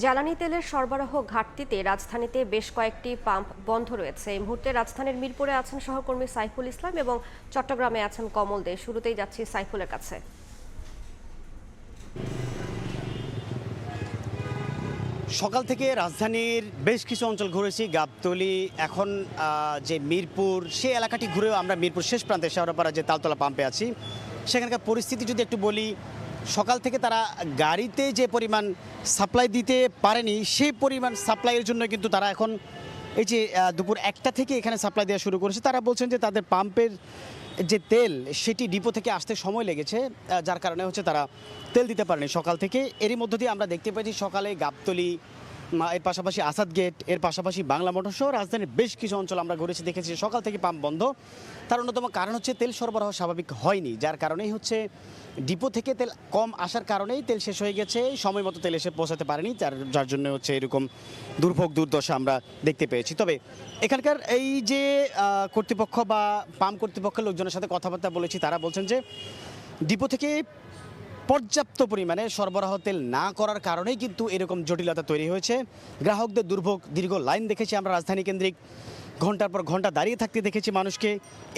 জ্বালানি তেলের সরবরাহ ঘাটতিতে রাজধানীতে বেশ কয়েকটি পাম্প বন্ধ রয়েছে। এই মুহূর্তে রাজধানীর মিরপুরে আছেন সহকর্মী সাইফুল ইসলাম এবং চট্টগ্রামে আছেন কমল দে। শুরুতেই যাচ্ছি সাইফুলের কাছে। সকাল থেকে রাজধানীর বেশ কিছু অঞ্চল ঘুরেছি, গাবতলী, এখন যে মিরপুর, সেই এলাকাটি ঘুরেও আমরা মিরপুর শেষ প্রান্তে শেওড়াপাড়া যে তালতলা পাম্পে আছি। সেখানকার পরিস্থিতি যদি একটু বলি, সকাল থেকে তারা গাড়িতে যে পরিমাণ সাপ্লাই দিতে পারেনি, সেই পরিমাণ সাপ্লাইয়ের জন্য কিন্তু তারা এখন এই যে দুপুর 1টা থেকে এখানে সাপ্লাই দেওয়া শুরু করেছে। তারা বলছেন যে তাদের পাম্পের যে তেল সেটি ডিপো থেকে আসতে সময় লেগেছে, যার কারণে হচ্ছে তারা তেল দিতে পারেনি সকাল থেকে। এরই মধ্য দিয়ে আমরা দেখতে পাচ্ছি সকালে গাবতলী, এর পাশাপাশি আসাদ গেট, এর পাশাপাশি বাংলা মোটর সহ রাজধানীর বেশ কিছু অঞ্চল আমরা ঘুরেছি, দেখেছি সকাল থেকে পাম্প বন্ধ। তার অন্যতম কারণ হচ্ছে তেল সরবরাহ স্বাভাবিক হয়নি, যার কারণেই হচ্ছে ডিপো থেকে তেল কম আসার কারণেই তেল শেষ হয়ে গেছে, সময় মতো তেল এসে পৌঁছাতে পারেনি, যার জন্য হচ্ছে এরকম দুর্ভোগ দুর্দশা আমরা দেখতে পেয়েছি। তবে এখানকার এই যে কর্তৃপক্ষ বা পাম্প কর্তৃপক্ষের লোকজনের সাথে কথাবার্তা বলেছি, তারা বলছেন যে ডিপো থেকে পর্যাপ্ত পরিমাণে সরবরাহ তেল না করার কারণেই কিন্তু এরকম জটিলতা তৈরি হয়েছে। গ্রাহকদের দুর্ভোগ, দীর্ঘ লাইন দেখেছি আমরা রাজধানী কেন্দ্রিক, ঘন্টার পর ঘন্টা দাঁড়িয়ে থাকতে দেখেছি মানুষকে।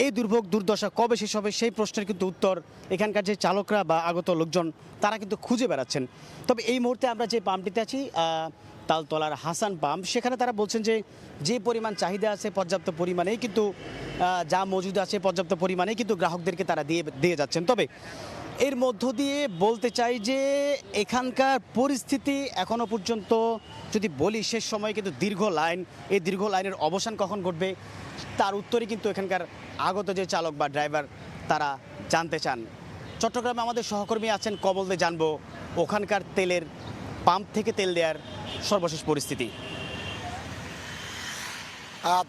এই দুর্ভোগ দুর্দশা কবে শেষ হবে সেই প্রশ্নের কিন্তু উত্তর এখানকার যে চালকরা বা আগত লোকজন তারা কিন্তু খুঁজে বেড়াচ্ছেন। তবে এই মুহূর্তে আমরা যে পাম্পটিতে আছি, তালতলার হাসান পাম্প, সেখানে তারা বলছেন যে পরিমাণ চাহিদা আছে পর্যাপ্ত পরিমাণেই কিন্তু যা মজুদ আছে পর্যাপ্ত পরিমাণেই কিন্তু গ্রাহকদেরকে তারা দিয়ে যাচ্ছেন। তবে এর মধ্য দিয়ে বলতে চাই যে এখানকার পরিস্থিতি এখনও পর্যন্ত যদি বলি, শেষ সময়ে কিন্তু দীর্ঘ লাইন, এই দীর্ঘ লাইনের অবসান কখন ঘটবে তার উত্তরই কিন্তু এখানকার আগত যে চালক বা ড্রাইভার তারা জানতে চান। চট্টগ্রামে আমাদের সহকর্মী আছেন, কমল দে, জানবো ওখানকার তেলের পাম্প থেকে তেল দেওয়ার সর্বশেষ পরিস্থিতি।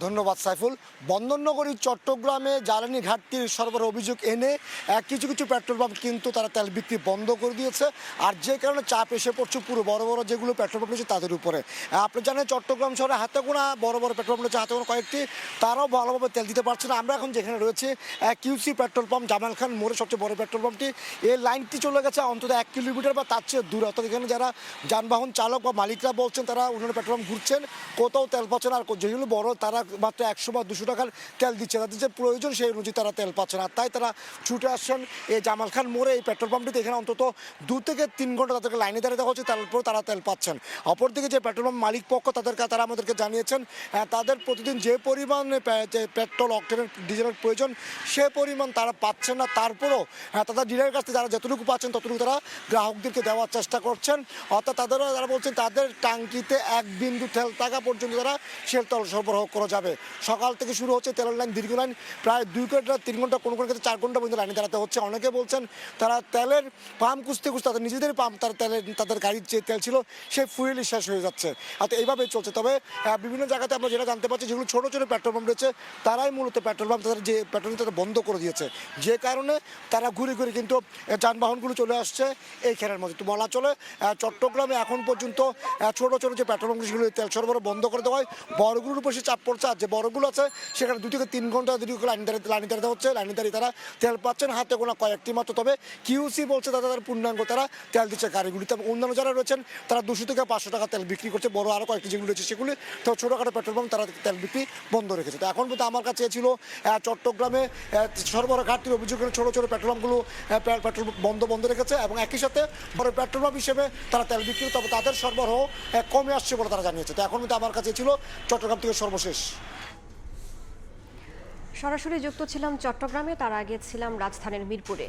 ধন্যবাদ সাইফুল। বন্দরনগরী চট্টগ্রামে জ্বালানি ঘাটতির সরবরাহ অভিযোগ এনে কিছু কিছু পেট্রোল পাম্প কিন্তু তারা তেল বিক্রি বন্ধ করে দিয়েছে, আর যে কারণে চাপ এসে পড়ছে পুরো বড় বড় যেগুলো পেট্রোল পাম্প রয়েছে তাদের উপরে। আপনি জানেন চট্টগ্রাম শহরে হাতে গোনা বড় বড় পেট্রোল পাম্প রয়েছে, হাতে গোনা কয়েকটি, তারাও ভালোভাবে তেল দিতে পারছে না। আমরা এখন যেখানে রয়েছে QC petrol pump, Jamal Khan মোড়ে সবচেয়ে বড় পেট্রোল পাম্পটি, এই লাইনটি চলে গেছে অন্তত 1 কিলোমিটার বা তার চেয়ে দূরে। অর্থাৎ এখানে যারা যানবাহন চালক বা মালিকরা বলছেন তারা অন্যান্য পেট্রোল পাম্প ঘুরছেন, কোথাও তেল পাচ্ছেন, আর যেগুলো বড় তারা মাত্র 100 বা 200 টাকার তেল দিচ্ছে, তাদের যে প্রয়োজন সেই অনুযায়ী তারা তেল পাচ্ছে না। তাই তারা ছুটে আসছেন এই জামাল খান মোড়ে এই পেট্রোল পাম্পটিতে। এখানে অন্তত 2 থেকে 3 ঘন্টা তাদেরকে লাইনে দাঁড়িয়ে দেওয়া হচ্ছে, তারপর তারা তেল পাচ্ছেন। অপরদিকে যে পেট্রোল পাম্প মালিক পক্ষ তারা আমাদেরকে জানিয়েছেন তাদের প্রতিদিন যে পরিমাণ পেট্রোল, অক্টেনের, ডিজেলের প্রয়োজন সে পরিমাণ তারা পাচ্ছেন না। তারপরও তাদের ডিলারের কাছ থেকে যারা যতটুকু পাচ্ছেন ততটুকু তারা গ্রাহকদেরকে দেওয়ার চেষ্টা করছেন। অর্থাৎ তারা বলছেন তাদের ট্যাঙ্কিতে 1 বিন্দু তেল থাকা পর্যন্ত তারা সে তেল সরবরাহ করা যাবে। সকাল থেকে শুরু হচ্ছে তেলের লাইন, দীর্ঘ লাইন, প্রায় 2 ঘন্টা 3 ঘন্টা, কোনো কোনো ক্ষেত্রে 4 ঘন্টা পর্যন্ত লাইনে দাঁড়াতে হচ্ছে। অনেকে বলছেন তারা তেলের পাম্প খুঁজতে তাদের নিজেদের পাম্প, তাদের গাড়ির যে তেল ছিল সেই ফুয়েলই শেষ হয়ে যাচ্ছে। আর এইভাবেই চলছে। তবে বিভিন্ন জায়গাতে আমরা যেটা জানতে পারছি, যেগুলো ছোটো ছোটো পেট্রোল পাম্প রয়েছে তারাই মূলত পেট্রোল পাম্প তাদের যে পেট্রোল তারা বন্ধ করে দিয়েছে, যে কারণে তারা ঘুরে ঘুরে কিন্তু যানবাহনগুলো চলে আসছে এইখানের মধ্যে। তো বলা চলে চট্টগ্রামে এখন পর্যন্ত ছোটো ছোটো যে পেট্রোল পাম্প সেগুলো তেল সরবরাহ বন্ধ করে দেওয়া হয়, বড়গুলোর উপর সে চাপ পড়ছে। আর যে বড়গুলো আছে সেখানে 2 থেকে 3 ঘন্টা দীর্ঘ লাইনে দাঁড়াতে হচ্ছে, লাইনে দাঁড়িয়ে তারা তেল পাচ্ছেন হাতে গোনা কয়েকটি মাত্র। তবে কিউসি বলছে তাদের পূর্ণাঙ্গ তারা তেল দিচ্ছে গাড়িগুলিতে। অন্যান্য যারা রয়েছেন তারা 200 থেকে 500 টাকা তেল বিক্রি করছে, বড় আরও কয়েকটি যেগুলো রয়েছে সেগুলি তো ছোটোখাটো পেট্রোল পাম্প তারা তেল বিক্রি বন্ধ রেখেছে। তো এখন পর্যন্ত আমার কাছে ছিল চট্টগ্রামে সরবরাহ ঘাটতির অভিযোগ ছোটো ছোটো পেট্রোল পাম্পগুলো পেট্রোল বন্ধ রেখেছে, এবং একই সাথে বড় পেট্রোল পাম্প হিসেবে তারা তেল বিক্রি, তবে তাদের সরবরাহ কমে আসছে বলে তারা জানিয়েছে। তো এখন পর্যন্ত আমার কাছে ছিল চট্টগ্রাম থেকে সর্বশেষ। সরাসরি যুক্ত ছিলাম চট্টগ্রামে, তার আগে ছিলাম রাজধানীর মিরপুরে।